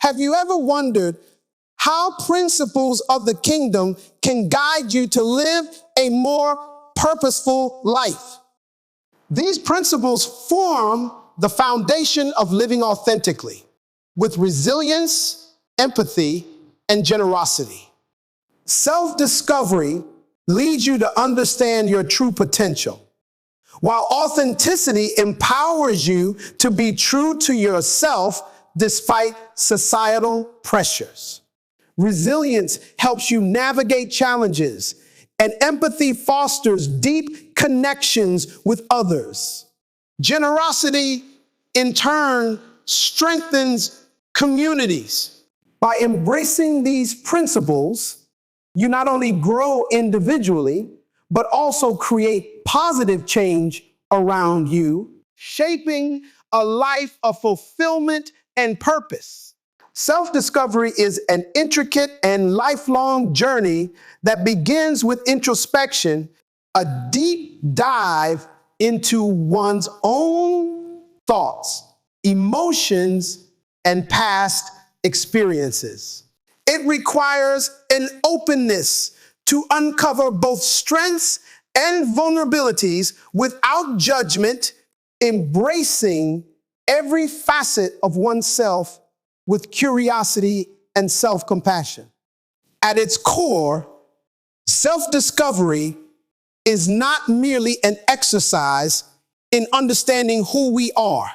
Have you ever wondered how principles of the kingdom can guide you to live a more purposeful life? These principles form the foundation of living authentically with resilience, empathy, and generosity. Self-discovery leads you to understand your true potential, while authenticity empowers you to be true to yourself despite societal pressures. Resilience helps you navigate challenges, and empathy fosters deep connections with others. Generosity, in turn, strengthens communities. By embracing these principles, you not only grow individually, but also create positive change around you, shaping a life of fulfillment and purpose. Self-discovery is an intricate and lifelong journey that begins with introspection, a deep dive into one's own thoughts, emotions, and past experiences. It requires an openness to uncover both strengths and vulnerabilities without judgment, embracing every facet of oneself with curiosity and self-compassion. At its core, self-discovery is not merely an exercise in understanding who we are,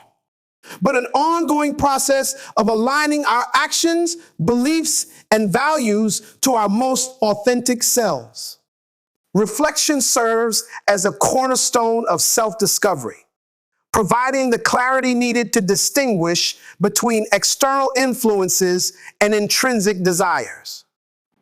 but an ongoing process of aligning our actions, beliefs, and values to our most authentic selves. Reflection serves as a cornerstone of self-discovery, providing the clarity needed to distinguish between external influences and intrinsic desires.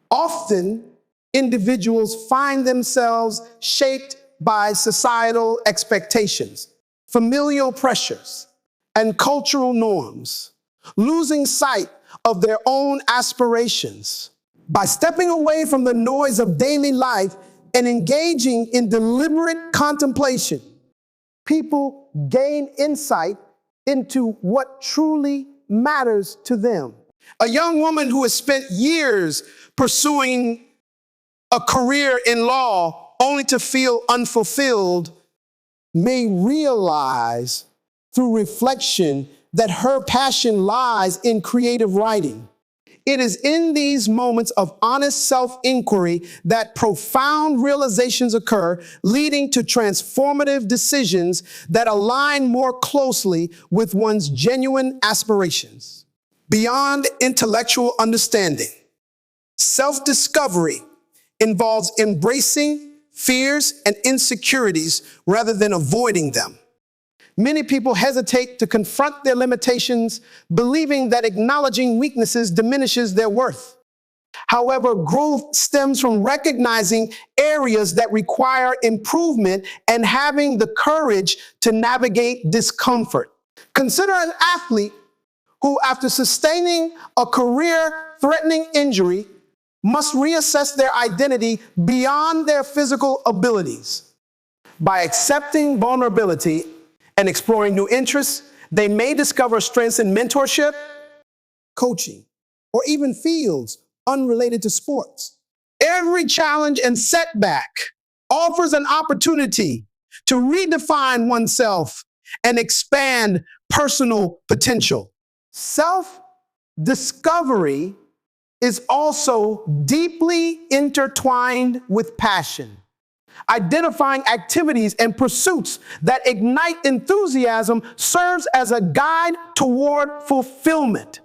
Often, individuals find themselves shaped by societal expectations, familial pressures, and cultural norms, losing sight of their own aspirations. By stepping away from the noise of daily life and engaging in deliberate contemplation, people gain insight into what truly matters to them. A young woman who has spent years pursuing a career in law only to feel unfulfilled may realize through reflection that her passion lies in creative writing. It is in these moments of honest self-inquiry that profound realizations occur, leading to transformative decisions that align more closely with one's genuine aspirations. Beyond intellectual understanding, self-discovery involves embracing fears and insecurities rather than avoiding them. Many people hesitate to confront their limitations, believing that acknowledging weaknesses diminishes their worth. However, growth stems from recognizing areas that require improvement and having the courage to navigate discomfort. Consider an athlete who, after sustaining a career-threatening injury, must reassess their identity beyond their physical abilities. By accepting vulnerability and exploring new interests, they may discover strengths in mentorship, coaching, or even fields unrelated to sports. Every challenge and setback offers an opportunity to redefine oneself and expand personal potential. Self-discovery is also deeply intertwined with passion. Identifying activities and pursuits that ignite enthusiasm serves as a guide toward fulfillment.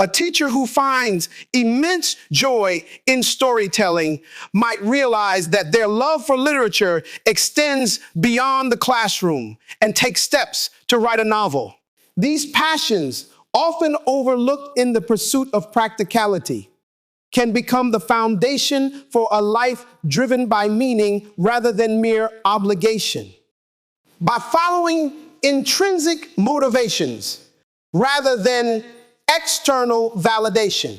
A teacher who finds immense joy in storytelling might realize that their love for literature extends beyond the classroom and takes steps to write a novel. These passions, often overlooked in the pursuit of practicality, can become the foundation for a life driven by meaning rather than mere obligation. By following intrinsic motivations rather than external validation,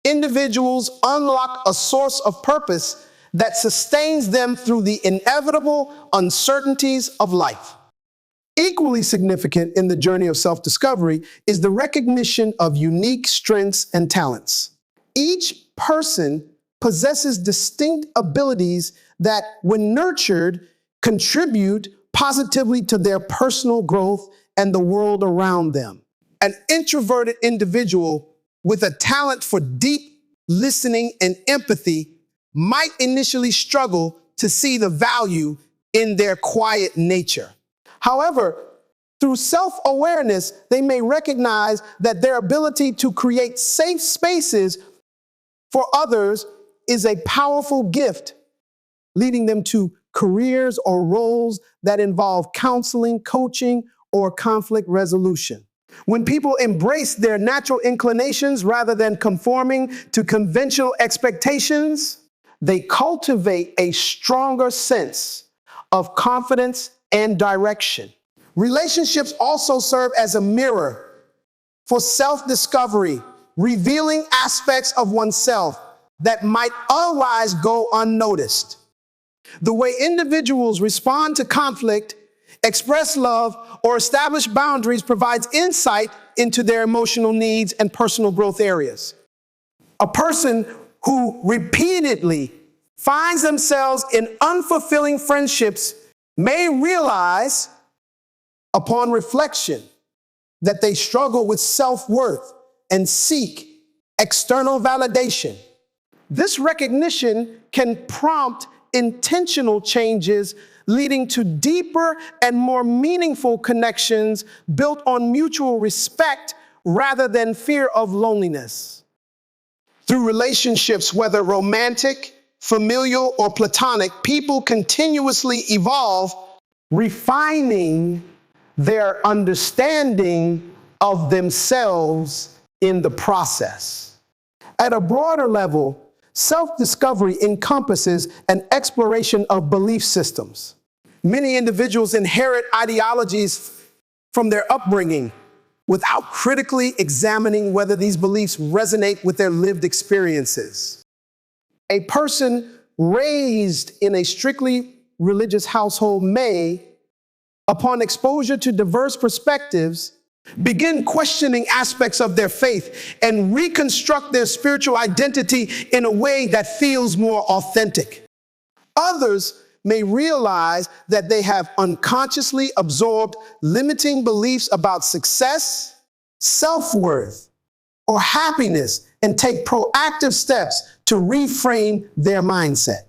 individuals unlock a source of purpose that sustains them through the inevitable uncertainties of life. Equally significant in the journey of self-discovery is the recognition of unique strengths and talents. Each person possesses distinct abilities that, when nurtured, contribute positively to their personal growth and the world around them. An introverted individual with a talent for deep listening and empathy might initially struggle to see the value in their quiet nature. However, through self-awareness, they may recognize that their ability to create safe spaces for others is a powerful gift, leading them to careers or roles that involve counseling, coaching, or conflict resolution. When people embrace their natural inclinations rather than conforming to conventional expectations, they cultivate a stronger sense of confidence and direction. Relationships also serve as a mirror for self-discovery, revealing aspects of oneself that might otherwise go unnoticed. The way individuals respond to conflict, express love, or establish boundaries provides insight into their emotional needs and personal growth areas. A person who repeatedly finds themselves in unfulfilling friendships may realize, upon reflection, that they struggle with self-worth and seek external validation. This recognition can prompt intentional changes, leading to deeper and more meaningful connections built on mutual respect rather than fear of loneliness. Through relationships, whether romantic, familial, or platonic, people continuously evolve, refining their understanding of themselves in the process. At a broader level, self-discovery encompasses an exploration of belief systems. Many individuals inherit ideologies from their upbringing without critically examining whether these beliefs resonate with their lived experiences. A person raised in a strictly religious household may, upon exposure to diverse perspectives, begin questioning aspects of their faith and reconstruct their spiritual identity in a way that feels more authentic. Others may realize that they have unconsciously absorbed limiting beliefs about success, self-worth, or happiness and take proactive steps to reframe their mindset.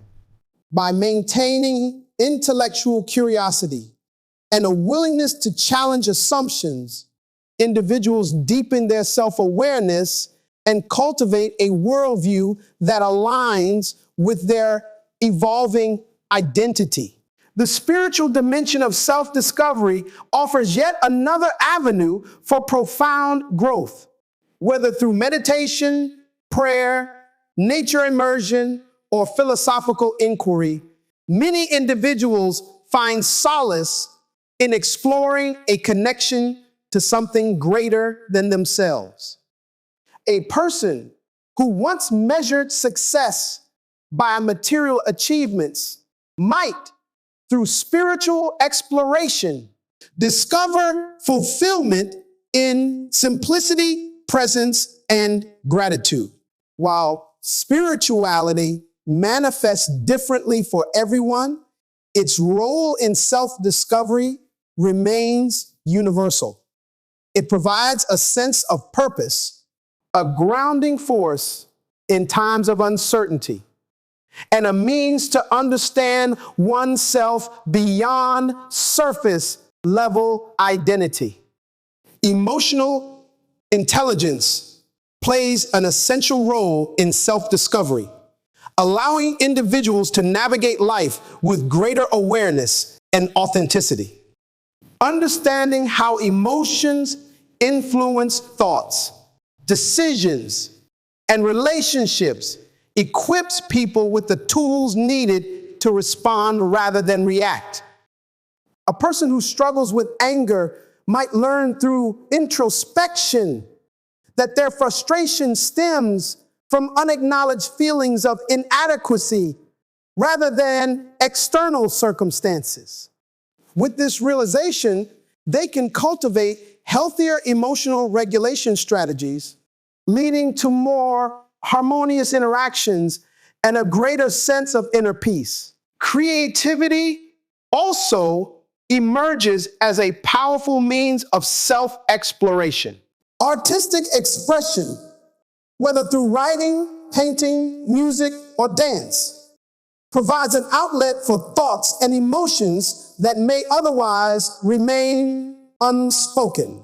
By maintaining intellectual curiosity and a willingness to challenge assumptions, individuals deepen their self-awareness and cultivate a worldview that aligns with their evolving identity. The spiritual dimension of self-discovery offers yet another avenue for profound growth, whether through meditation, prayer, nature immersion, or philosophical inquiry. Many individuals find solace in exploring a connection to something greater than themselves. A person who once measured success by material achievements might, through spiritual exploration, discover fulfillment in simplicity, presence, and gratitude. While spirituality manifests differently for everyone, its role in self-discovery remains universal. It provides a sense of purpose, a grounding force in times of uncertainty, and a means to understand oneself beyond surface level identity. Emotional intelligence plays an essential role in self-discovery, allowing individuals to navigate life with greater awareness and authenticity. Understanding how emotions influence thoughts, decisions, and relationships equips people with the tools needed to respond rather than react. A person who struggles with anger might learn through introspection that their frustration stems from unacknowledged feelings of inadequacy rather than external circumstances. With this realization, they can cultivate healthier emotional regulation strategies, leading to more harmonious interactions and a greater sense of inner peace. Creativity also emerges as a powerful means of self-exploration. Artistic expression, whether through writing, painting, music, or dance, provides an outlet for thoughts and emotions that may otherwise remain unspoken.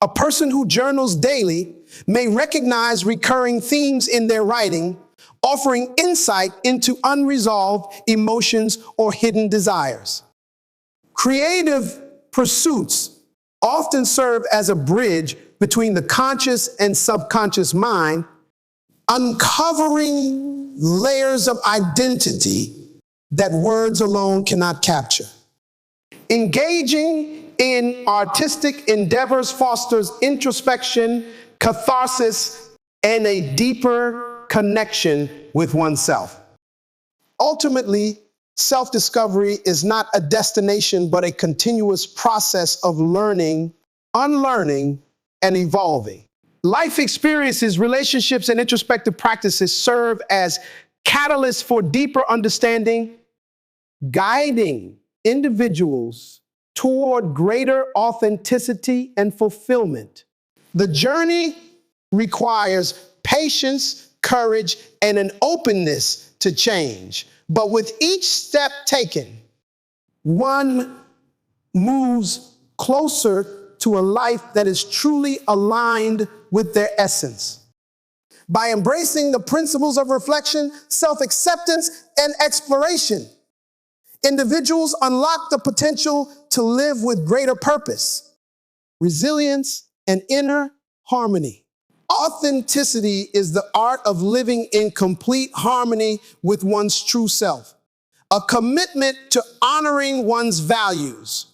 A person who journals daily may recognize recurring themes in their writing, offering insight into unresolved emotions or hidden desires. Creative pursuits often serve as a bridge between the conscious and subconscious mind, uncovering layers of identity that words alone cannot capture. Engaging in artistic endeavors fosters introspection, catharsis, and a deeper connection with oneself. Ultimately, self-discovery is not a destination, but a continuous process of learning, unlearning, and evolving. Life experiences, relationships, and introspective practices serve as catalysts for deeper understanding, guiding individuals toward greater authenticity and fulfillment. The journey requires patience, courage, and an openness to change. But with each step taken, one moves closer to a life that is truly aligned with their essence. By embracing the principles of reflection, self-acceptance, and exploration, individuals unlock the potential to live with greater purpose, resilience, and inner harmony. Authenticity is the art of living in complete harmony with one's true self, a commitment to honoring one's values,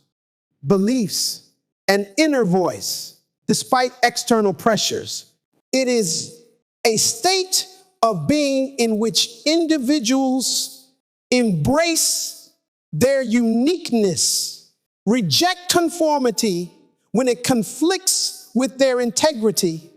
beliefs, and inner voice, despite external pressures. It is a state of being in which individuals embrace their uniqueness, reject conformity when it conflicts with their integrity,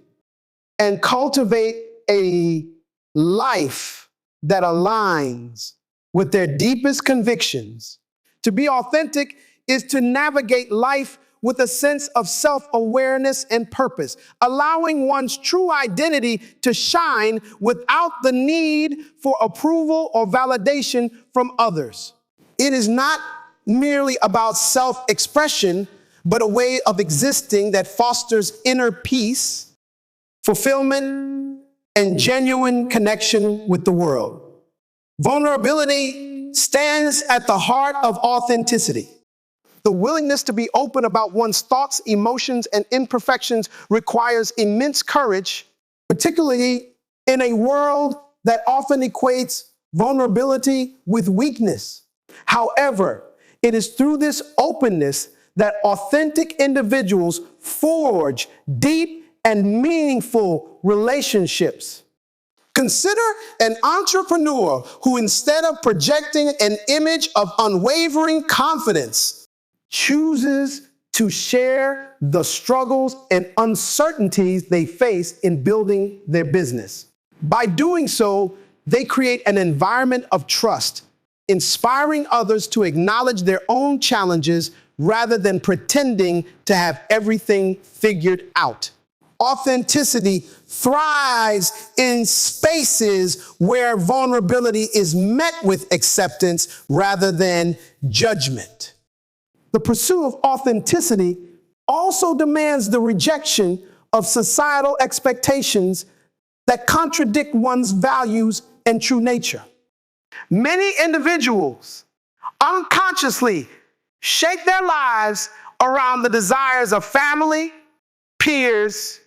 and cultivate a life that aligns with their deepest convictions. To be authentic is to navigate life with a sense of self-awareness and purpose, allowing one's true identity to shine without the need for approval or validation from others. It is not merely about self-expression, but a way of existing that fosters inner peace, fulfillment, and genuine connection with the world. Vulnerability stands at the heart of authenticity. The willingness to be open about one's thoughts, emotions, and imperfections requires immense courage, particularly in a world that often equates vulnerability with weakness. However, it is through this openness that authentic individuals forge deep and meaningful relationships. Consider an entrepreneur who, instead of projecting an image of unwavering confidence, chooses to share the struggles and uncertainties they face in building their business. By doing so, they create an environment of trust, inspiring others to acknowledge their own challenges rather than pretending to have everything figured out. Authenticity thrives in spaces where vulnerability is met with acceptance rather than judgment. The pursuit of authenticity also demands the rejection of societal expectations that contradict one's values and true nature. Many individuals unconsciously shape their lives around the desires of family, peers,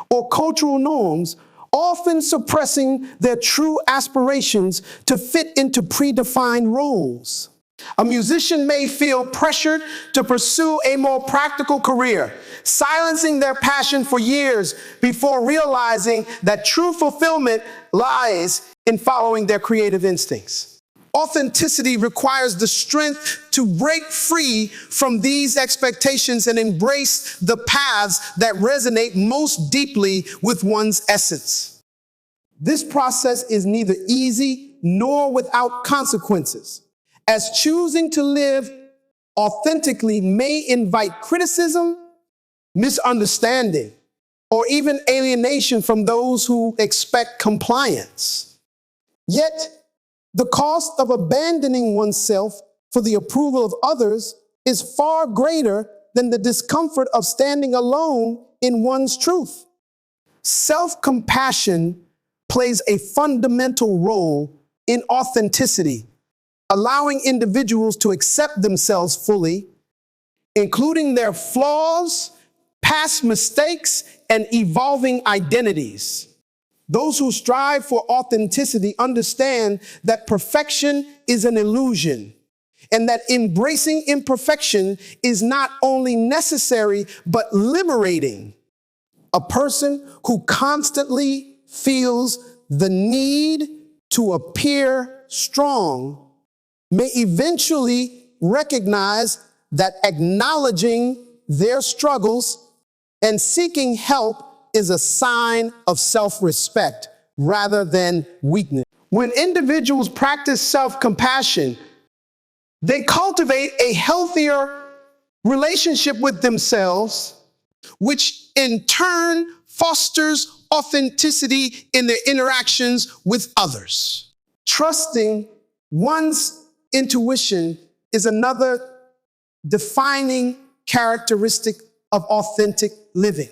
or cultural norms, often suppressing their true aspirations to fit into predefined roles. A musician may feel pressured to pursue a more practical career, silencing their passion for years before realizing that true fulfillment lies in following their creative instincts. Authenticity requires the strength to break free from these expectations and embrace the paths that resonate most deeply with one's essence. This process is neither easy nor without consequences, as choosing to live authentically may invite criticism, misunderstanding, or even alienation from those who expect compliance. Yet, the cost of abandoning oneself for the approval of others is far greater than the discomfort of standing alone in one's truth. Self-compassion plays a fundamental role in authenticity, allowing individuals to accept themselves fully, including their flaws, past mistakes, and evolving identities. Those who strive for authenticity understand that perfection is an illusion, and that embracing imperfection is not only necessary, but liberating. A person who constantly feels the need to appear strong may eventually recognize that acknowledging their struggles and seeking help is a sign of self-respect rather than weakness. When individuals practice self-compassion, they cultivate a healthier relationship with themselves, which in turn fosters authenticity in their interactions with others. Trusting one's intuition is another defining characteristic of authentic living.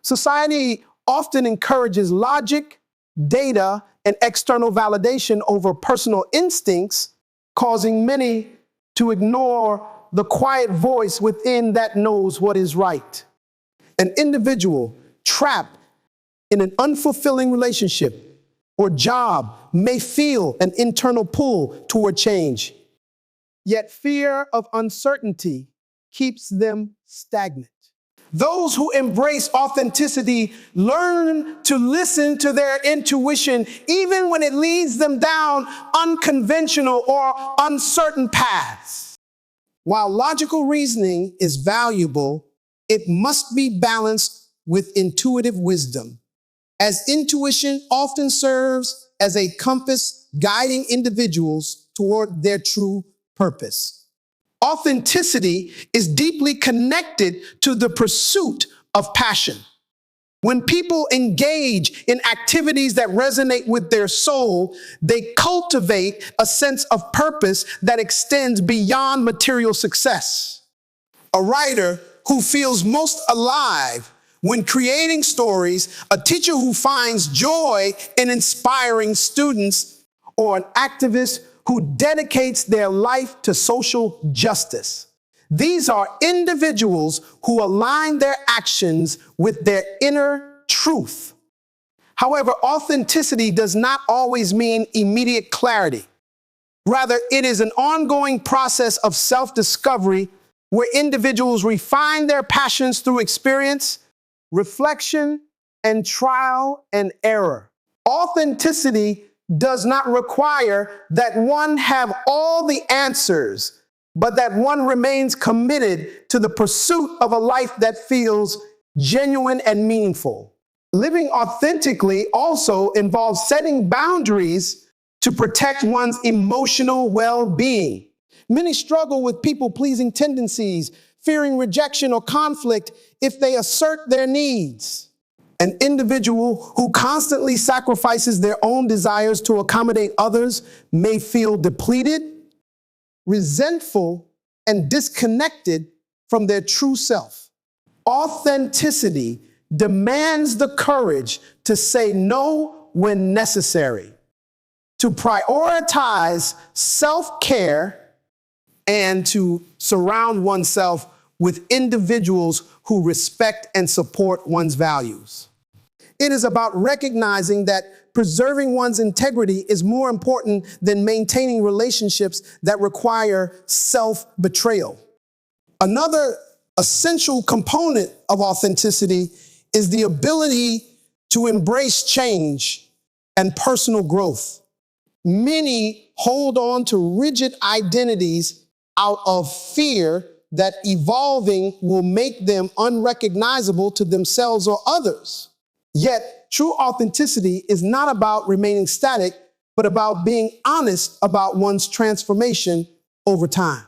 Society often encourages logic, data, and external validation over personal instincts, causing many to ignore the quiet voice within that knows what is right. An individual trapped in an unfulfilling relationship or job may feel an internal pull toward change, yet fear of uncertainty keeps them stagnant. Those who embrace authenticity learn to listen to their intuition even when it leads them down unconventional or uncertain paths. While logical reasoning is valuable, it must be balanced with intuitive wisdom, as intuition often serves as a compass guiding individuals toward their true purpose. Authenticity is deeply connected to the pursuit of passion. When people engage in activities that resonate with their soul, they cultivate a sense of purpose that extends beyond material success. A writer who feels most alive when creating stories, a teacher who finds joy in inspiring students, or an activist who dedicates their life to social justice. These are individuals who align their actions with their inner truth. However, authenticity does not always mean immediate clarity. Rather, it is an ongoing process of self-discovery where individuals refine their passions through experience, reflection, and trial and error. Authenticity does not require that one have all the answers, but that one remains committed to the pursuit of a life that feels genuine and meaningful. Living authentically also involves setting boundaries to protect one's emotional well-being. Many struggle with people-pleasing tendencies, fearing rejection or conflict if they assert their needs. An individual who constantly sacrifices their own desires to accommodate others may feel depleted, resentful, and disconnected from their true self. Authenticity demands the courage to say no when necessary, to prioritize self-care, and to surround oneself with individuals who respect and support one's values. It is about recognizing that preserving one's integrity is more important than maintaining relationships that require self-betrayal. Another essential component of authenticity is the ability to embrace change and personal growth. Many hold on to rigid identities out of fear that evolving will make them unrecognizable to themselves or others. Yet, true authenticity is not about remaining static, but about being honest about one's transformation over time.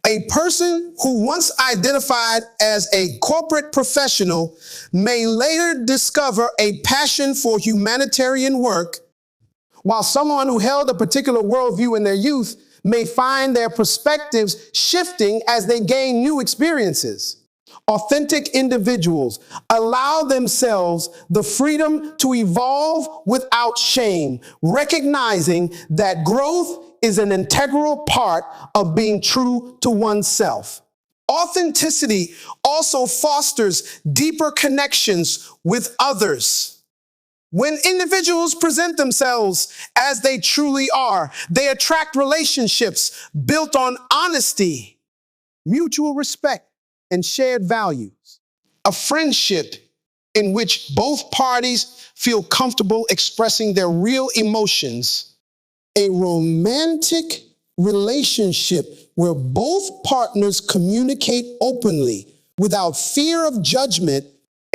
A person who once identified as a corporate professional may later discover a passion for humanitarian work, while someone who held a particular worldview in their youth may find their perspectives shifting as they gain new experiences. Authentic individuals allow themselves the freedom to evolve without shame, recognizing that growth is an integral part of being true to oneself. Authenticity also fosters deeper connections with others. When individuals present themselves as they truly are, they attract relationships built on honesty, mutual respect, and shared values. A friendship in which both parties feel comfortable expressing their real emotions. A romantic relationship where both partners communicate openly without fear of judgment.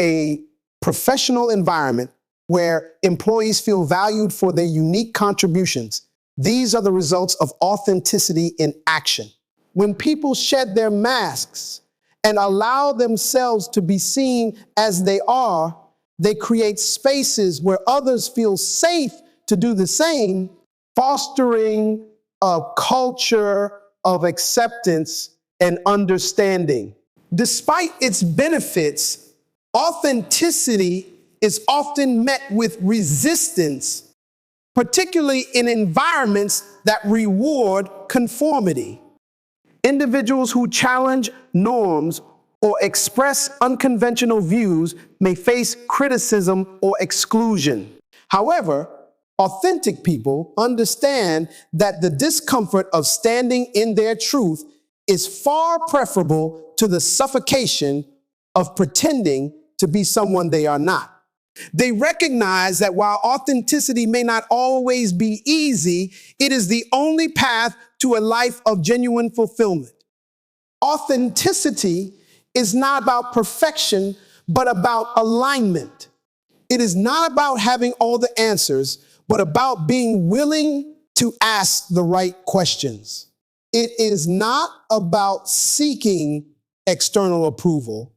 A professional environment where employees feel valued for their unique contributions. These are the results of authenticity in action. When people shed their masks and allow themselves to be seen as they are, they create spaces where others feel safe to do the same, fostering a culture of acceptance and understanding. Despite its benefits, authenticity is often met with resistance, particularly in environments that reward conformity. Individuals who challenge norms or express unconventional views may face criticism or exclusion. However, authentic people understand that the discomfort of standing in their truth is far preferable to the suffocation of pretending to be someone they are not. They recognize that while authenticity may not always be easy, it is the only path to a life of genuine fulfillment. Authenticity is not about perfection, but about alignment. It is not about having all the answers, but about being willing to ask the right questions. It is not about seeking external approval,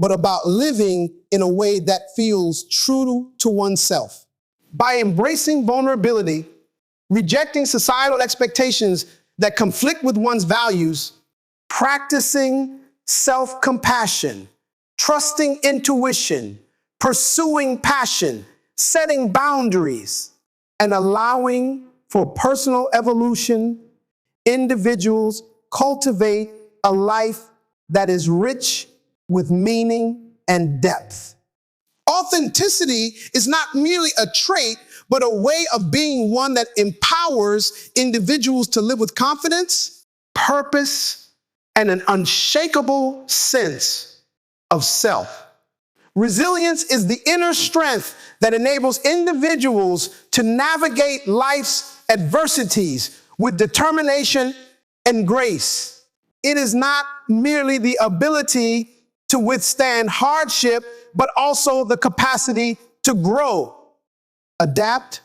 but about living in a way that feels true to oneself. By embracing vulnerability, rejecting societal expectations that conflict with one's values, practicing self-compassion, trusting intuition, pursuing passion, setting boundaries, and allowing for personal evolution, individuals cultivate a life that is rich with meaning and depth. Authenticity is not merely a trait, but a way of being, one that empowers individuals to live with confidence, purpose, and an unshakable sense of self. Resilience is the inner strength that enables individuals to navigate life's adversities with determination and grace. It is not merely the ability to withstand hardship, but also the capacity to grow, adapt,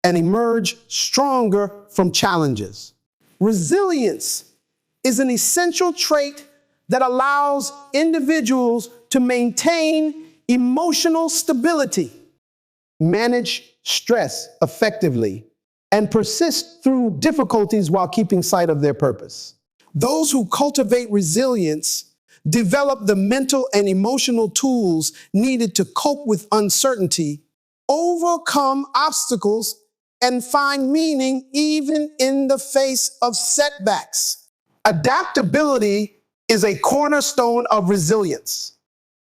and emerge stronger from challenges. Resilience is an essential trait that allows individuals to maintain emotional stability, manage stress effectively, and persist through difficulties while keeping sight of their purpose. Those who cultivate resilience develop the mental and emotional tools needed to cope with uncertainty, overcome obstacles, and find meaning even in the face of setbacks. Adaptability is a cornerstone of resilience,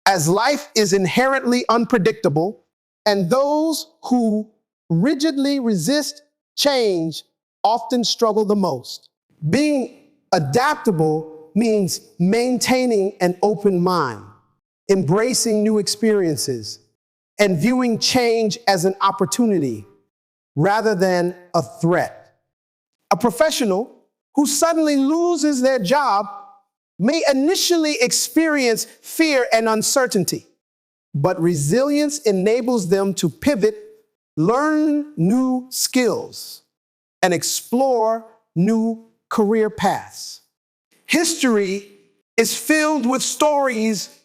as life is inherently unpredictable, and those who rigidly resist change often struggle the most. Being adaptable means maintaining an open mind, embracing new experiences, and viewing change as an opportunity rather than a threat. A professional who suddenly loses their job may initially experience fear and uncertainty, but resilience enables them to pivot, learn new skills, and explore new career paths. History is filled with stories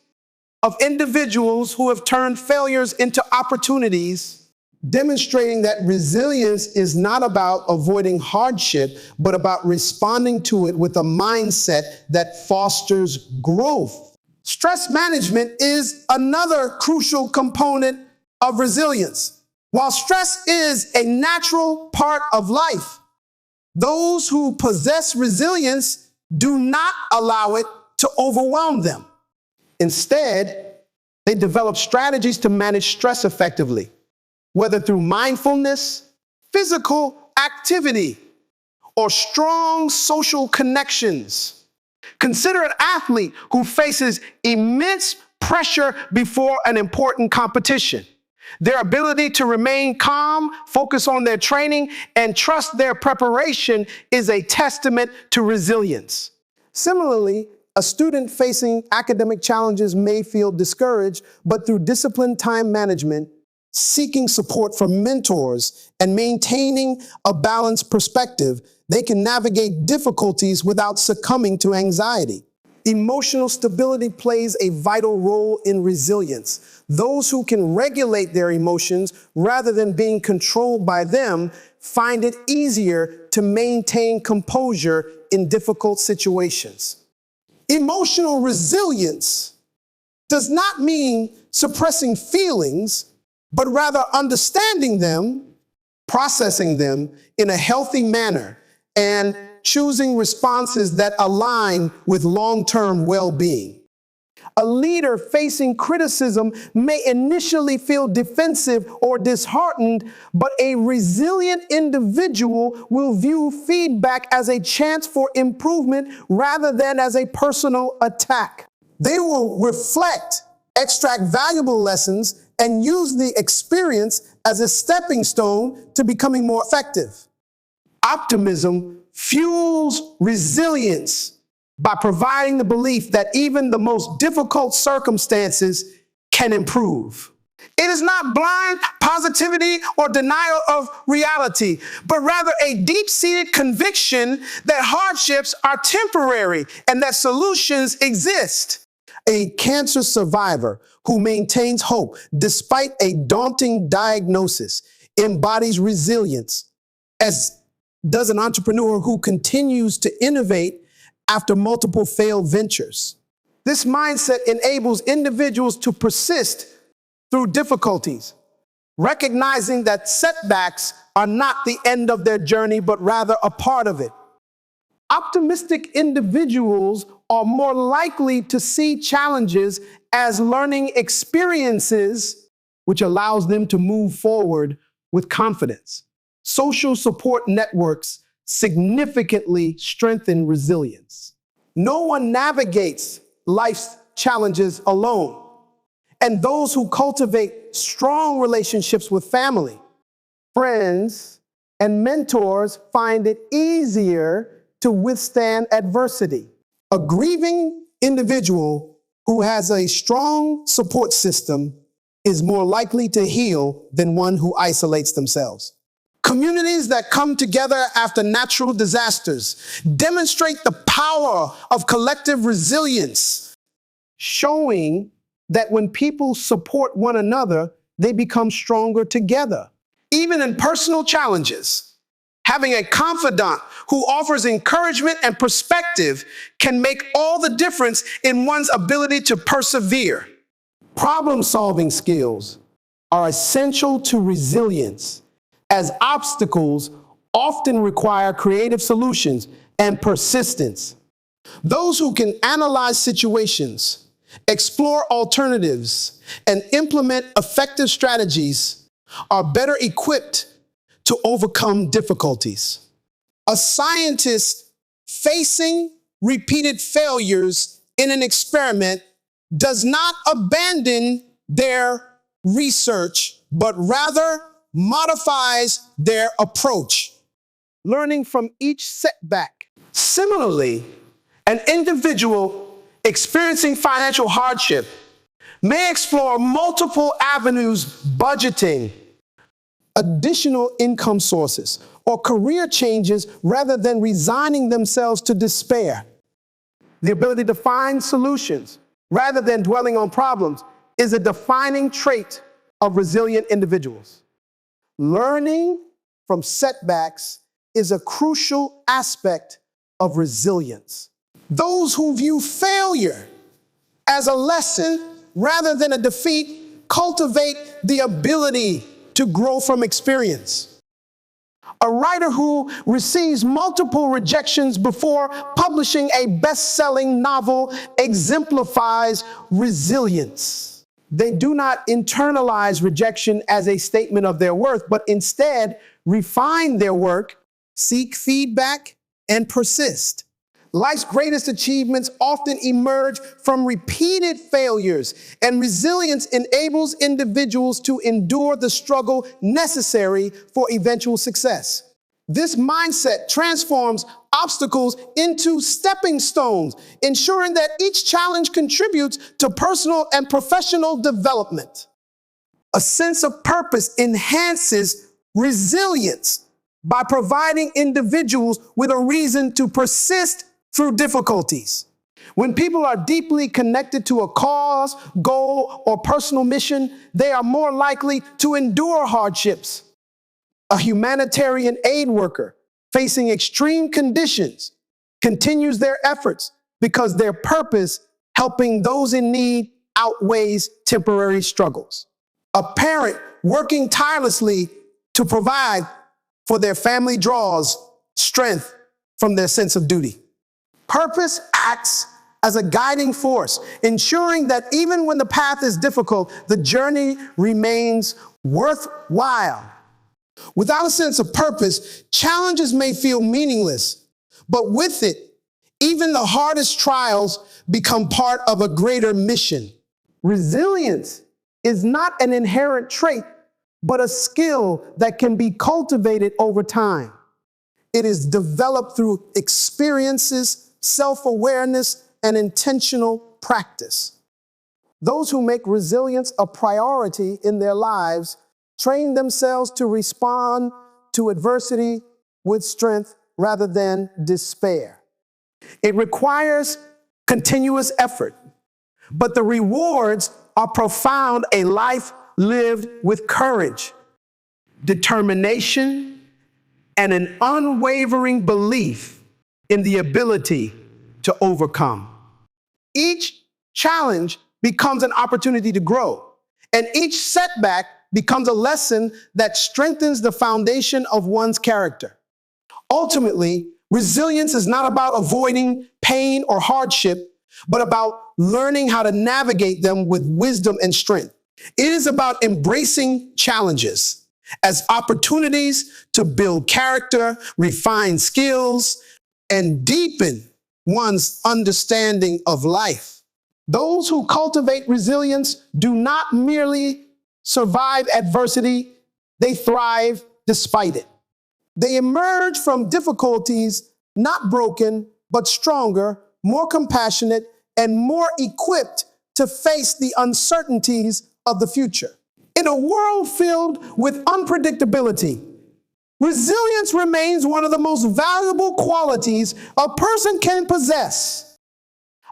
of individuals who have turned failures into opportunities, demonstrating that resilience is not about avoiding hardship, but about responding to it with a mindset that fosters growth. Stress management is another crucial component of resilience. While stress is a natural part of life, those who possess resilience do not allow it to overwhelm them. Instead, they develop strategies to manage stress effectively, whether through mindfulness, physical activity, or strong social connections. Consider an athlete who faces immense pressure before an important competition. Their ability to remain calm, focus on their training, and trust their preparation is a testament to resilience. Similarly, a student facing academic challenges may feel discouraged, but through disciplined time management, seeking support from mentors, and maintaining a balanced perspective, they can navigate difficulties without succumbing to anxiety. Emotional stability plays a vital role in resilience. Those who can regulate their emotions rather than being controlled by them find it easier to maintain composure in difficult situations. Emotional resilience does not mean suppressing feelings, but rather understanding them, processing them in a healthy manner, and choosing responses that align with long-term well-being. A leader facing criticism may initially feel defensive or disheartened, but a resilient individual will view feedback as a chance for improvement rather than as a personal attack. They will reflect, extract valuable lessons, and use the experience as a stepping stone to becoming more effective. Optimism fuels resilience by providing the belief that even the most difficult circumstances can improve. It is not blind positivity or denial of reality, but rather a deep-seated conviction that hardships are temporary and that solutions exist. A cancer survivor who maintains hope despite a daunting diagnosis embodies resilience, as does an entrepreneur who continues to innovate after multiple failed ventures. This mindset enables individuals to persist through difficulties, recognizing that setbacks are not the end of their journey, but rather a part of it. Optimistic individuals are more likely to see challenges as learning experiences, which allows them to move forward with confidence. Social support networks significantly strengthen resilience. No one navigates life's challenges alone, and those who cultivate strong relationships with family, friends, and mentors find it easier to withstand adversity. A grieving individual who has a strong support system is more likely to heal than one who isolates themselves. Communities that come together after natural disasters demonstrate the power of collective resilience, showing that when people support one another, they become stronger together. Even in personal challenges, having a confidant who offers encouragement and perspective can make all the difference in one's ability to persevere. Problem-solving skills are essential to resilience, as obstacles often require creative solutions and persistence. Those who can analyze situations, explore alternatives, and implement effective strategies are better equipped to overcome difficulties. A scientist facing repeated failures in an experiment does not abandon their research, but rather modifies their approach. learning from each setback. Similarly, an individual experiencing financial hardship may explore multiple avenues, budgeting, additional income sources, or career changes rather than resigning themselves to despair. The ability to find solutions rather than dwelling on problems is a defining trait of resilient individuals. Learning from setbacks is a crucial aspect of resilience. Those who view failure as a lesson rather than a defeat cultivate the ability to grow from experience. A writer who receives multiple rejections before publishing a best-selling novel exemplifies resilience. They do not internalize rejection as a statement of their worth, but instead refine their work, seek feedback, and persist. Life's greatest achievements often emerge from repeated failures, and resilience enables individuals to endure the struggle necessary for eventual success. This mindset transforms obstacles into stepping stones, ensuring that each challenge contributes to personal and professional development. A sense of purpose enhances resilience by providing individuals with a reason to persist through difficulties. When people are deeply connected to a cause, goal, or personal mission, they are more likely to endure hardships. A humanitarian aid worker facing extreme conditions continues their efforts because their purpose, helping those in need, outweighs temporary struggles. A parent working tirelessly to provide for their family draws strength from their sense of duty. Purpose acts as a guiding force, ensuring that even when the path is difficult, the journey remains worthwhile. Without a sense of purpose, challenges may feel meaningless, but with it, even the hardest trials become part of a greater mission. Resilience is not an inherent trait, but a skill that can be cultivated over time. It is developed through experiences, self-awareness, and intentional practice. Those who make resilience a priority in their lives train themselves to respond to adversity with strength rather than despair. It requires continuous effort, but the rewards are profound: a life lived with courage, determination, and an unwavering belief in the ability to overcome. Each challenge becomes an opportunity to grow, and each setback becomes a lesson that strengthens the foundation of one's character. Ultimately, resilience is not about avoiding pain or hardship, but about learning how to navigate them with wisdom and strength. It is about embracing challenges as opportunities to build character, refine skills, and deepen one's understanding of life. Those who cultivate resilience do not merely survive adversity, they thrive despite it. They emerge from difficulties not broken, but stronger, more compassionate, and more equipped to face the uncertainties of the future. In a world filled with unpredictability, resilience remains one of the most valuable qualities a person can possess,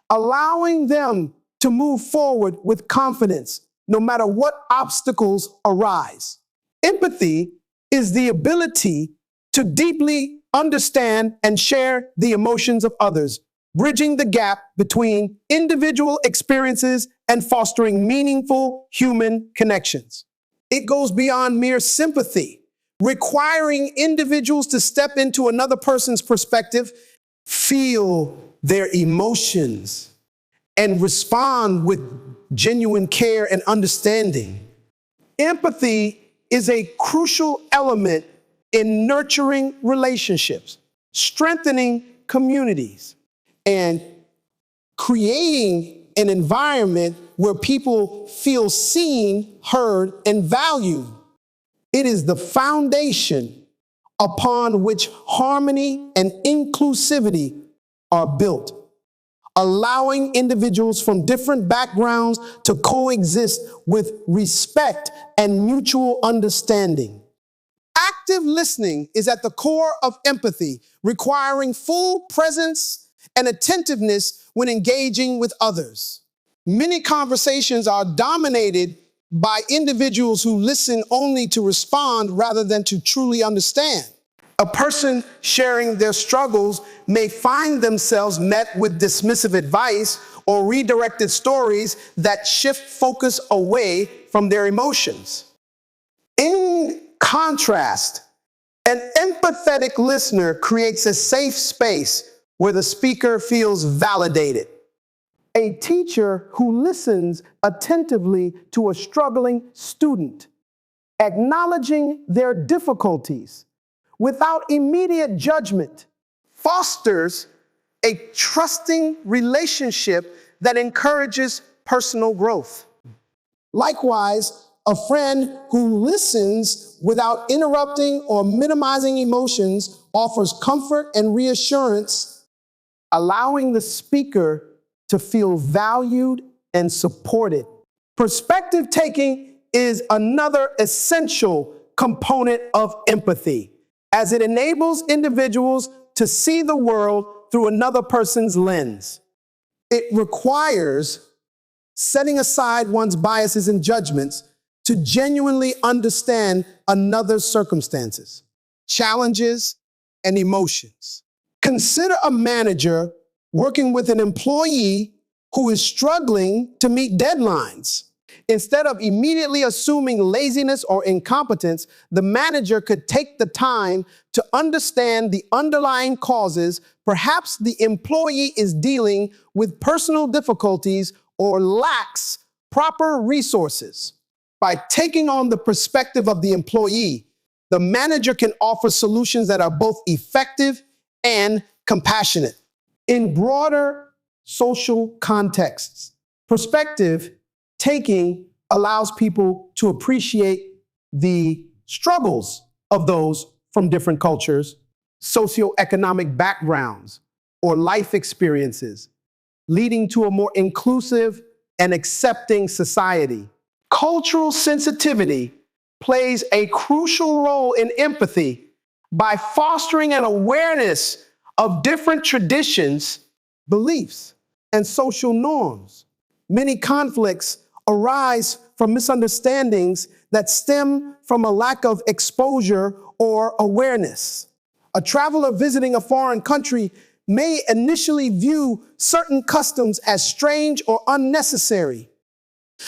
allowing them to move forward with confidence no matter what obstacles arise. Empathy is the ability to deeply understand and share the emotions of others, bridging the gap between individual experiences and fostering meaningful human connections. It goes beyond mere sympathy, requiring individuals to step into another person's perspective, feel their emotions, and respond with genuine care and understanding. Empathy is a crucial element in nurturing relationships, strengthening communities, and creating an environment where people feel seen, heard, and valued. It is the foundation upon which harmony and inclusivity are built, allowing individuals from different backgrounds to coexist with respect and mutual understanding. Active listening is at the core of empathy, requiring full presence and attentiveness when engaging with others. Many conversations are dominated by individuals who listen only to respond rather than to truly understand. A person sharing their struggles may find themselves met with dismissive advice or redirected stories that shift focus away from their emotions. In contrast, an empathetic listener creates a safe space where the speaker feels validated. A teacher who listens attentively to a struggling student, acknowledging their difficulties without immediate judgment, fosters a trusting relationship that encourages personal growth. Likewise, a friend who listens without interrupting or minimizing emotions offers comfort and reassurance, allowing the speaker to feel valued and supported. Perspective taking is another essential component of empathy, as it enables individuals to see the world through another person's lens. It requires setting aside one's biases and judgments to genuinely understand another's circumstances, challenges, and emotions. Consider a manager working with an employee who is struggling to meet deadlines. Instead of immediately assuming laziness or incompetence, the manager could take the time to understand the underlying causes. Perhaps the employee is dealing with personal difficulties or lacks proper resources. By taking on the perspective of the employee, the manager can offer solutions that are both effective and compassionate. In broader social contexts, perspective taking allows people to appreciate the struggles of those from different cultures, socioeconomic backgrounds, or life experiences, leading to a more inclusive and accepting society. Cultural sensitivity plays a crucial role in empathy by fostering an awareness of different traditions, beliefs, and social norms. Many conflicts arise from misunderstandings that stem from a lack of exposure or awareness. A traveler visiting a foreign country may initially view certain customs as strange or unnecessary,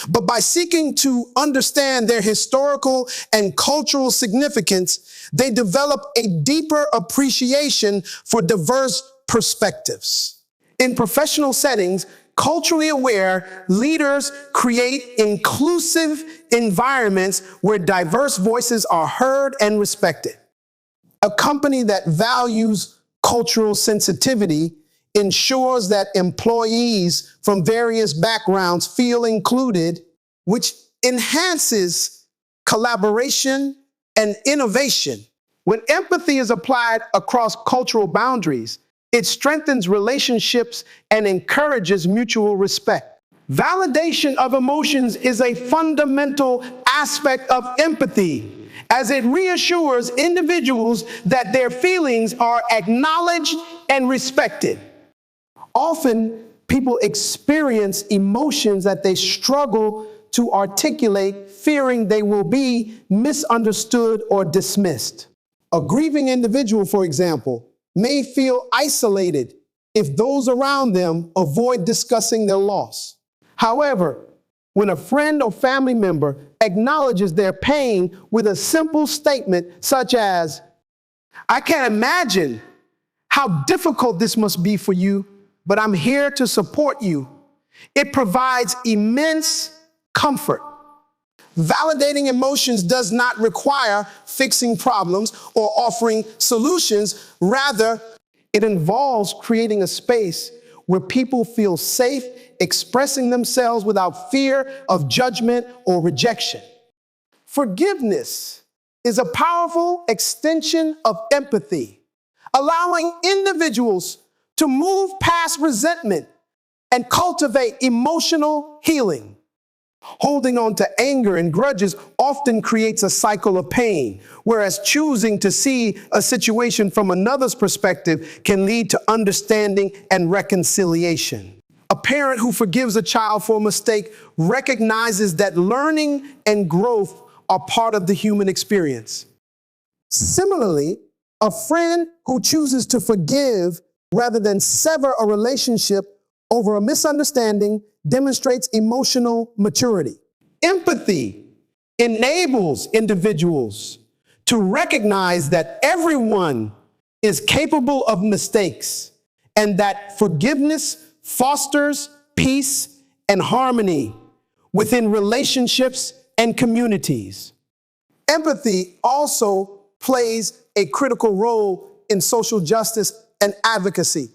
but by seeking to understand their historical and cultural significance, they develop a deeper appreciation for diverse perspectives. In professional settings, culturally aware leaders create inclusive environments where diverse voices are heard and respected. A company that values cultural sensitivity ensures that employees from various backgrounds feel included, which enhances collaboration and innovation. When empathy is applied across cultural boundaries, it strengthens relationships and encourages mutual respect. Validation of emotions is a fundamental aspect of empathy, as it reassures individuals that their feelings are acknowledged and respected. Often, people experience emotions that they struggle to articulate, fearing they will be misunderstood or dismissed. A grieving individual, for example, may feel isolated if those around them avoid discussing their loss. However, when a friend or family member acknowledges their pain with a simple statement such as, "I can't imagine how difficult this must be for you, but I'm here to support you," it provides immense comfort. Validating emotions does not require fixing problems or offering solutions. Rather, it involves creating a space where people feel safe expressing themselves without fear of judgment or rejection. Forgiveness is a powerful extension of empathy, allowing individuals to move past resentment and cultivate emotional healing. Holding on to anger and grudges often creates a cycle of pain, whereas choosing to see a situation from another's perspective can lead to understanding and reconciliation. A parent who forgives a child for a mistake recognizes that learning and growth are part of the human experience. Similarly, a friend who chooses to forgive rather than sever a relationship over a misunderstanding demonstrates emotional maturity. Empathy enables individuals to recognize that everyone is capable of mistakes and that forgiveness fosters peace and harmony within relationships and communities. Empathy also plays a critical role in social justice and advocacy,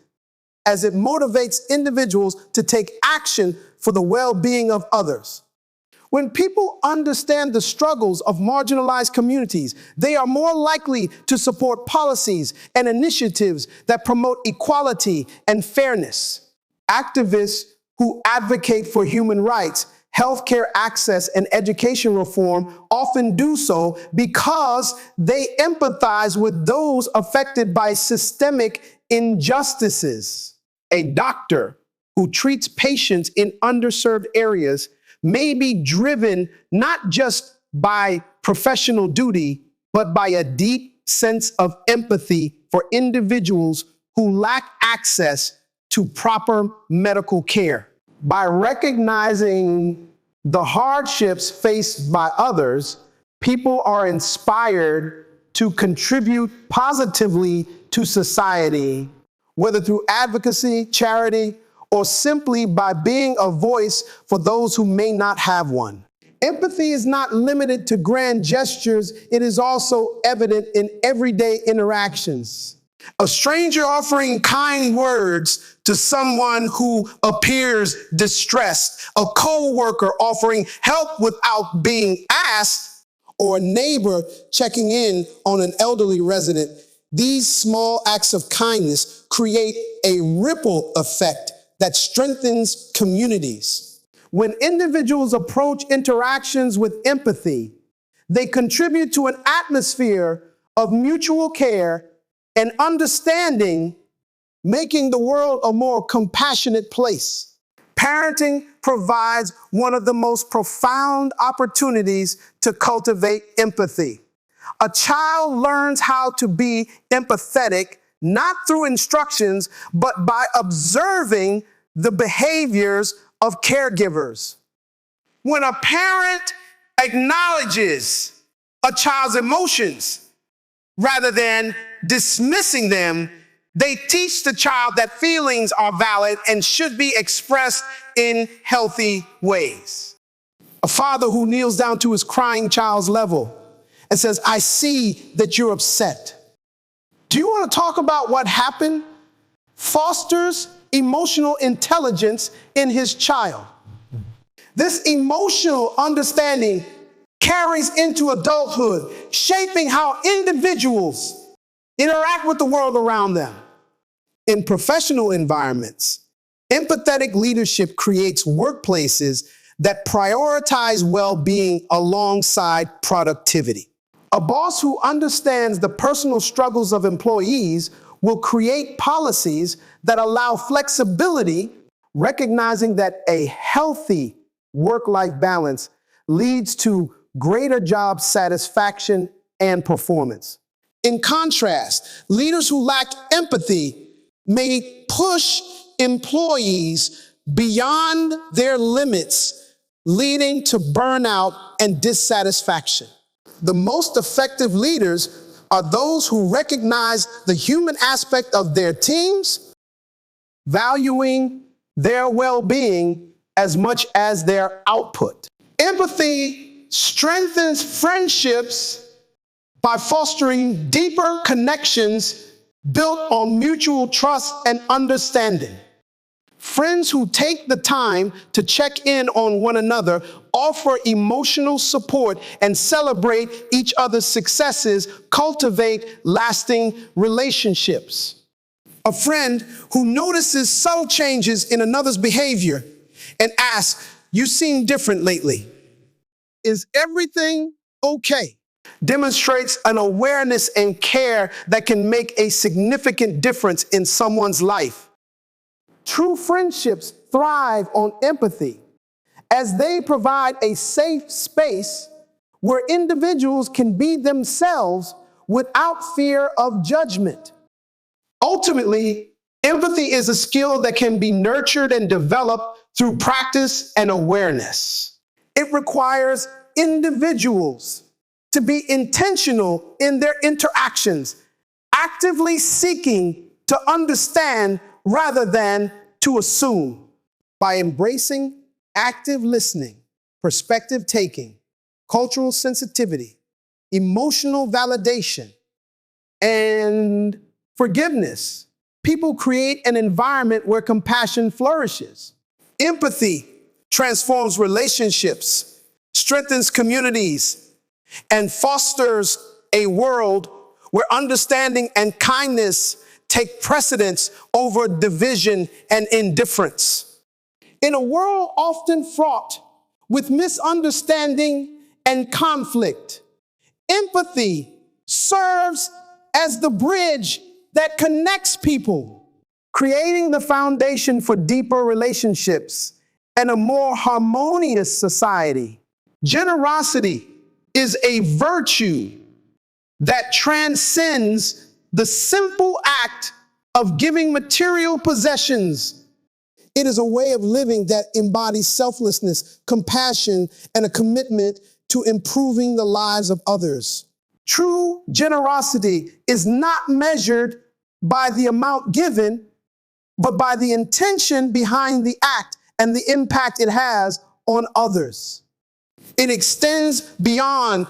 as it motivates individuals to take action for the well-being of others. When people understand the struggles of marginalized communities, they are more likely to support policies and initiatives that promote equality and fairness. Activists who advocate for human rights, healthcare access, and education reform often do so because they empathize with those affected by systemic injustices. A doctor who treats patients in underserved areas may be driven not just by professional duty, but by a deep sense of empathy for individuals who lack access to proper medical care. By recognizing the hardships faced by others, people are inspired to contribute positively to society, whether through advocacy, charity, or simply by being a voice for those who may not have one. Empathy is not limited to grand gestures. It is also evident in everyday interactions. A stranger offering kind words to someone who appears distressed, a co-worker offering help without being asked, or a neighbor checking in on an elderly resident. These small acts of kindness create a ripple effect that strengthens communities. When individuals approach interactions with empathy, they contribute to an atmosphere of mutual care and understanding, making the world a more compassionate place. Parenting provides one of the most profound opportunities to cultivate empathy. A child learns how to be empathetic not through instructions, but by observing the behaviors of caregivers. When a parent acknowledges a child's emotions rather than dismissing them, they teach the child that feelings are valid and should be expressed in healthy ways. A father who kneels down to his crying child's level and says, "I see that you're upset. Do you want to talk about what happened?" fosters emotional intelligence in his child. This emotional understanding carries into adulthood, shaping how individuals interact with the world around them. In professional environments, empathetic leadership creates workplaces that prioritize well-being alongside productivity. A boss who understands the personal struggles of employees will create policies that allow flexibility, recognizing that a healthy work-life balance leads to greater job satisfaction and performance. In contrast, leaders who lack empathy may push employees beyond their limits, leading to burnout and dissatisfaction. The most effective leaders are those who recognize the human aspect of their teams, valuing their well-being as much as their output. Empathy strengthens friendships by fostering deeper connections built on mutual trust and understanding. Friends who take the time to check in on one another, offer emotional support, and celebrate each other's successes cultivate lasting relationships. A friend who notices subtle changes in another's behavior and asks, "You seem different lately. Is everything okay?" demonstrates an awareness and care that can make a significant difference in someone's life. True friendships thrive on empathy, as they provide a safe space where individuals can be themselves without fear of judgment. Ultimately, empathy is a skill that can be nurtured and developed through practice and awareness. It requires individuals to be intentional in their interactions, actively seeking to understand rather than to assume. By embracing active listening, perspective taking, cultural sensitivity, emotional validation, and forgiveness, people create an environment where compassion flourishes. Empathy transforms relationships, strengthens communities, and fosters a world where understanding and kindness take precedence over division and indifference. In a world often fraught with misunderstanding and conflict, empathy serves as the bridge that connects people, creating the foundation for deeper relationships and a more harmonious society. Generosity is a virtue that transcends the simple act of giving material possessions. It is a way of living that embodies selflessness, compassion, and a commitment to improving the lives of others. True generosity is not measured by the amount given, but by the intention behind the act and the impact it has on others. It extends beyond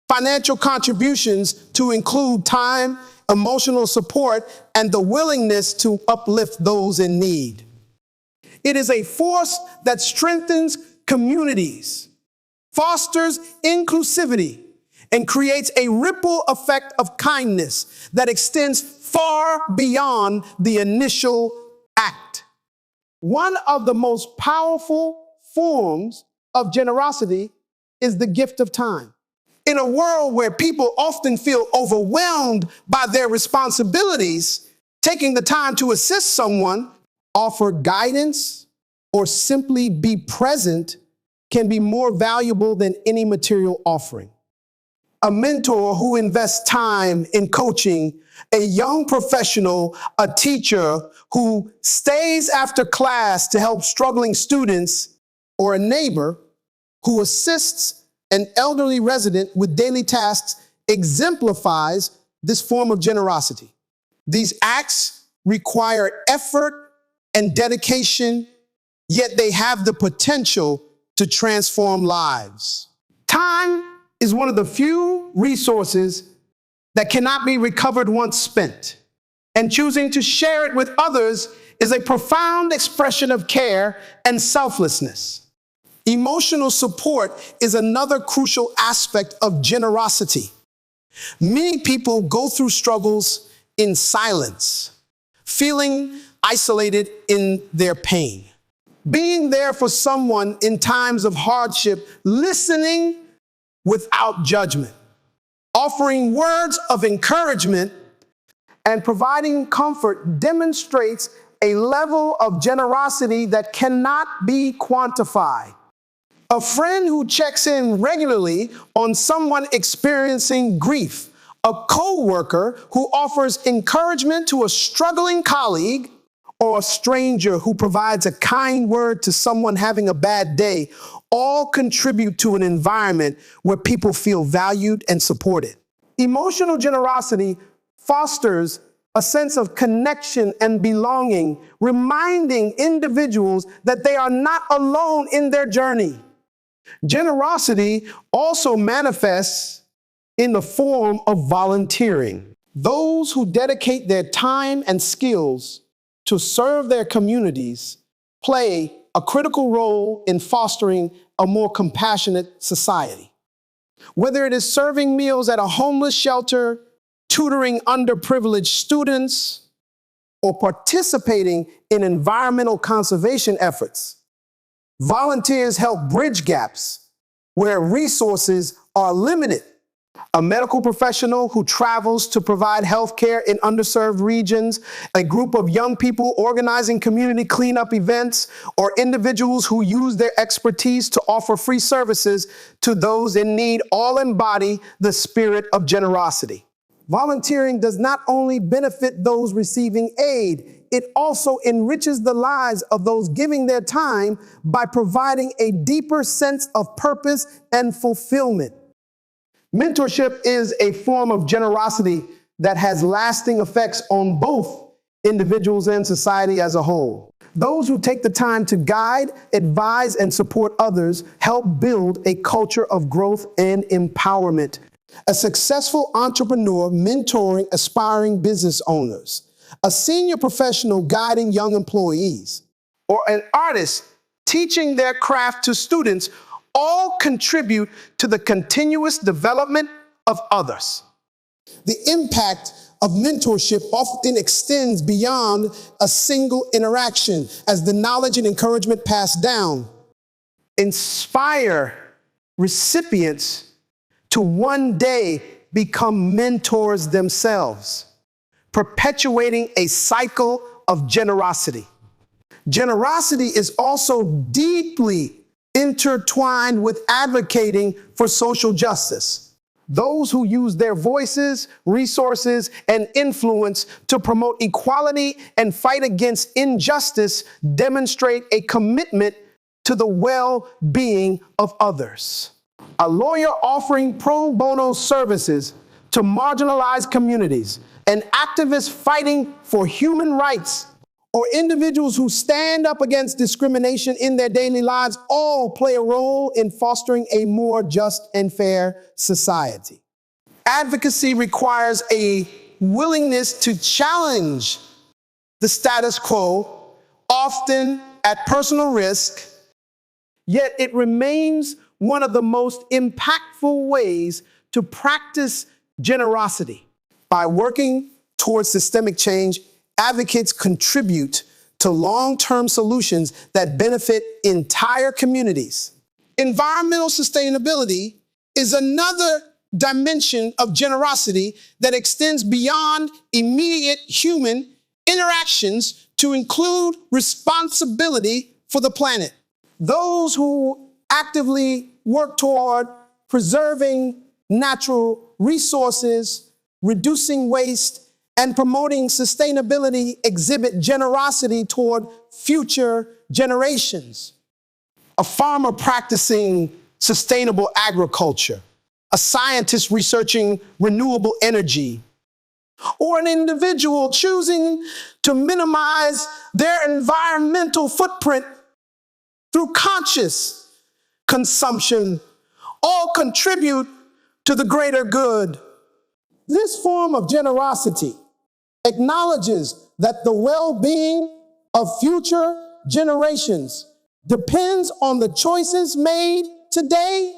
financial contributions to include time, emotional support, and the willingness to uplift those in need. It is a force that strengthens communities, fosters inclusivity, and creates a ripple effect of kindness that extends far beyond the initial act. One of the most powerful forms of generosity is the gift of time. In a world where people often feel overwhelmed by their responsibilities, taking the time to assist someone, offer guidance, or simply be present can be more valuable than any material offering. A mentor who invests time in coaching, a young professional, a teacher who stays after class to help struggling students, or a neighbor who assists an elderly resident with daily tasks exemplifies this form of generosity. These acts require effort and dedication, yet they have the potential to transform lives. Time is one of the few resources that cannot be recovered once spent, and choosing to share it with others is a profound expression of care and selflessness. Emotional support is another crucial aspect of generosity. Many people go through struggles in silence, feeling isolated in their pain. Being there for someone in times of hardship, listening without judgment, offering words of encouragement, and providing comfort demonstrates a level of generosity that cannot be quantified. A friend who checks in regularly on someone experiencing grief, a coworker who offers encouragement to a struggling colleague, or a stranger who provides a kind word to someone having a bad day, all contribute to an environment where people feel valued and supported. Emotional generosity fosters a sense of connection and belonging, reminding individuals that they are not alone in their journey. Generosity also manifests in the form of volunteering. Those who dedicate their time and skills to serve their communities play a critical role in fostering a more compassionate society. Whether it is serving meals at a homeless shelter, tutoring underprivileged students, or participating in environmental conservation efforts, volunteers help bridge gaps where resources are limited. A medical professional who travels to provide health care in underserved regions, a group of young people organizing community cleanup events, or individuals who use their expertise to offer free services to those in need all embody the spirit of generosity. Volunteering does not only benefit those receiving aid, it also enriches the lives of those giving their time by providing a deeper sense of purpose and fulfillment. Mentorship is a form of generosity that has lasting effects on both individuals and society as a whole. Those who take the time to guide, advise, and support others help build a culture of growth and empowerment. A successful entrepreneur mentoring aspiring business owners, a senior professional guiding young employees, or an artist teaching their craft to students all contribute to the continuous development of others. The impact of mentorship often extends beyond a single interaction as the knowledge and encouragement passed down inspire recipients to one day become mentors themselves, perpetuating a cycle of generosity. Generosity is also deeply intertwined with advocating for social justice. Those who use their voices, resources, and influence to promote equality and fight against injustice demonstrate a commitment to the well-being of others. A lawyer offering pro bono services to marginalized communities, an activist fighting for human rights, or individuals who stand up against discrimination in their daily lives all play a role in fostering a more just and fair society. Advocacy requires a willingness to challenge the status quo, often at personal risk, yet it remains one of the most impactful ways to practice generosity. By working towards systemic change, advocates contribute to long-term solutions that benefit entire communities. Environmental sustainability is another dimension of generosity that extends beyond immediate human interactions to include responsibility for the planet. Those who actively work toward preserving natural resources, reducing waste, and promoting sustainability exhibit generosity toward future generations. A farmer practicing sustainable agriculture, a scientist researching renewable energy, or an individual choosing to minimize their environmental footprint through conscious consumption, all contribute to the greater good. This form of generosity acknowledges that the well-being of future generations depends on the choices made today,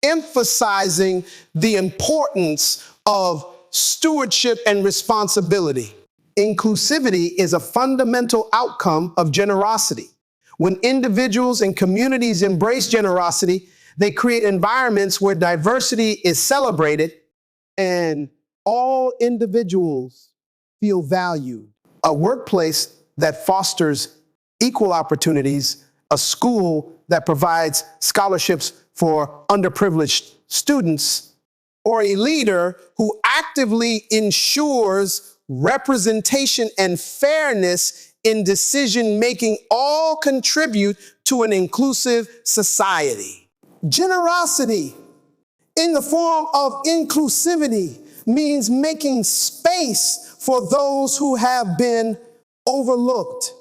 emphasizing the importance of stewardship and responsibility. Inclusivity is a fundamental outcome of generosity. When individuals and communities embrace generosity, they create environments where diversity is celebrated and all individuals feel valued. A workplace that fosters equal opportunities, a school that provides scholarships for underprivileged students, or a leader who actively ensures representation and fairness in decision-making all contribute to an inclusive society. Generosity in the form of inclusivity means making space for those who have been overlooked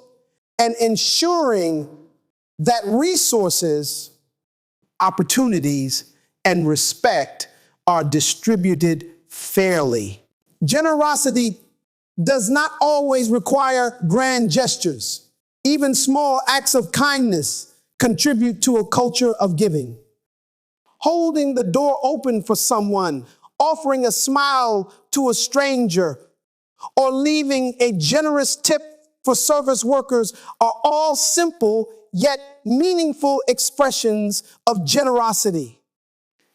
and ensuring that resources, opportunities, and respect are distributed fairly. Generosity does not always require grand gestures. Even small acts of kindness contribute to a culture of giving. Holding the door open for someone, offering a smile to a stranger, or leaving a generous tip for service workers are all simple yet meaningful expressions of generosity.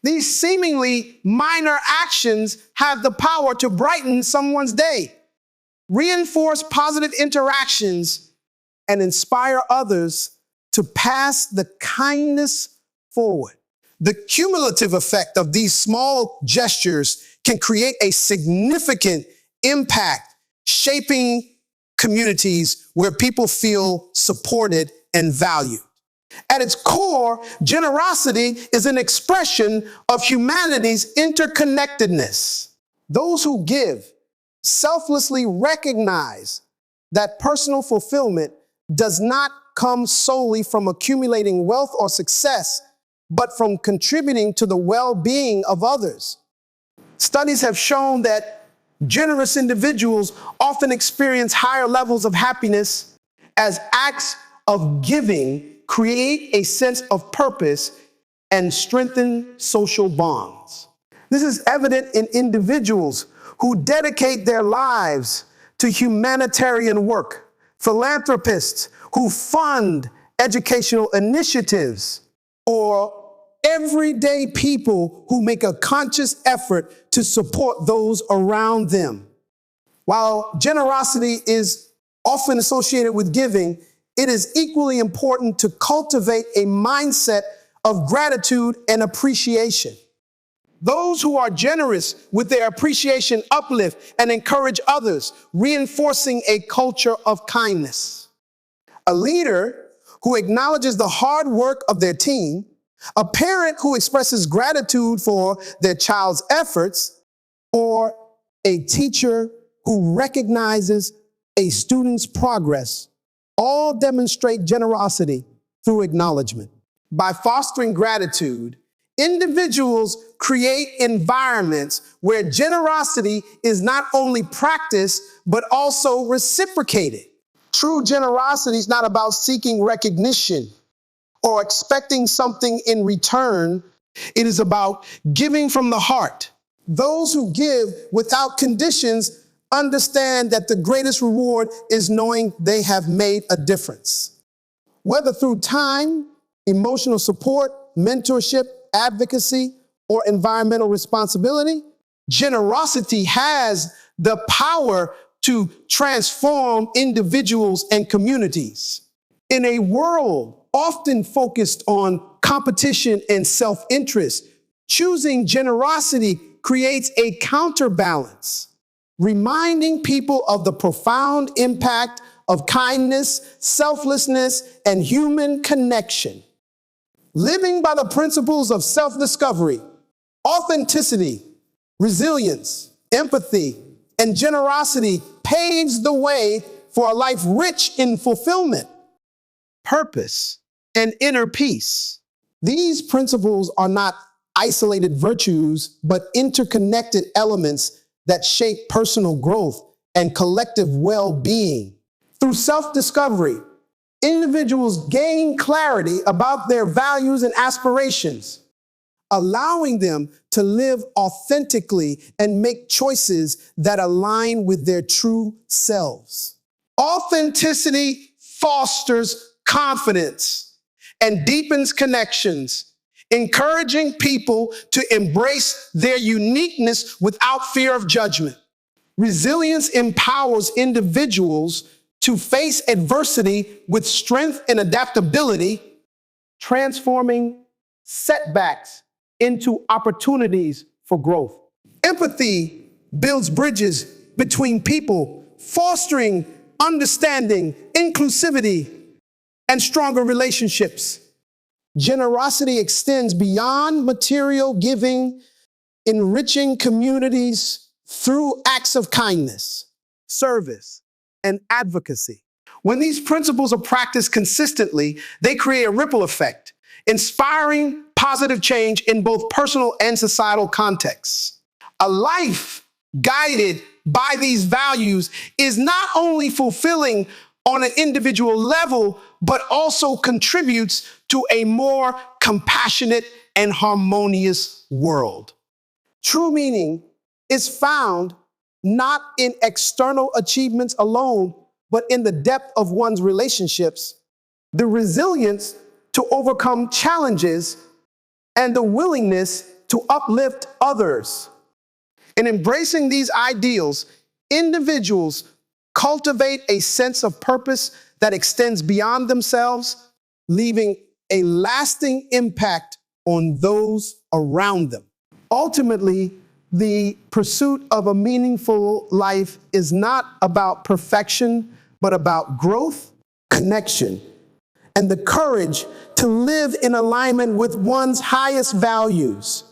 These seemingly minor actions have the power to brighten someone's day, reinforce positive interactions, and inspire others to pass the kindness forward. The cumulative effect of these small gestures can create a significant impact, shaping communities where people feel supported and valued. At its core, generosity is an expression of humanity's interconnectedness. Those who give selflessly recognize that personal fulfillment does not come solely from accumulating wealth or success, but from contributing to the well-being of others. Studies have shown that generous individuals often experience higher levels of happiness as acts of giving create a sense of purpose and strengthen social bonds. This is evident in individuals who dedicate their lives to humanitarian work, philanthropists who fund educational initiatives, or everyday people who make a conscious effort to support those around them. While generosity is often associated with giving, it is equally important to cultivate a mindset of gratitude and appreciation. Those who are generous with their appreciation uplift and encourage others, reinforcing a culture of kindness. A leader who acknowledges the hard work of their team, a parent who expresses gratitude for their child's efforts, or a teacher who recognizes a student's progress, all demonstrate generosity through acknowledgement. By fostering gratitude, individuals create environments where generosity is not only practiced, but also reciprocated. True generosity is not about seeking recognition or expecting something in return. It is about giving from the heart. Those who give without conditions understand that the greatest reward is knowing they have made a difference. Whether through time, emotional support, mentorship, advocacy, or environmental responsibility, generosity has the power to transform individuals and communities. In a world often focused on competition and self-interest, choosing generosity creates a counterbalance, reminding people of the profound impact of kindness, selflessness, and human connection. Living by the principles of self-discovery, authenticity, resilience, empathy, and generosity paves the way for a life rich in fulfillment, purpose, and inner peace. These principles are not isolated virtues, but interconnected elements that shape personal growth and collective well-being. Through self-discovery, individuals gain clarity about their values and aspirations, allowing them to live authentically and make choices that align with their true selves. Authenticity fosters confidence and deepens connections, encouraging people to embrace their uniqueness without fear of judgment. Resilience empowers individuals to face adversity with strength and adaptability, transforming setbacks into opportunities for growth. Empathy builds bridges between people, fostering understanding, inclusivity, and stronger relationships. Generosity extends beyond material giving, enriching communities through acts of kindness, service, and advocacy. When these principles are practiced consistently, they create a ripple effect, inspiring positive change in both personal and societal contexts. A life guided by these values is not only fulfilling on an individual level, but also contributes to a more compassionate and harmonious world. True meaning is found not in external achievements alone, but in the depth of one's relationships, the resilience to overcome challenges, and the willingness to uplift others. In embracing these ideals, individuals cultivate a sense of purpose that extends beyond themselves, leaving a lasting impact on those around them. Ultimately, the pursuit of a meaningful life is not about perfection, but about growth, connection, and the courage to live in alignment with one's highest values.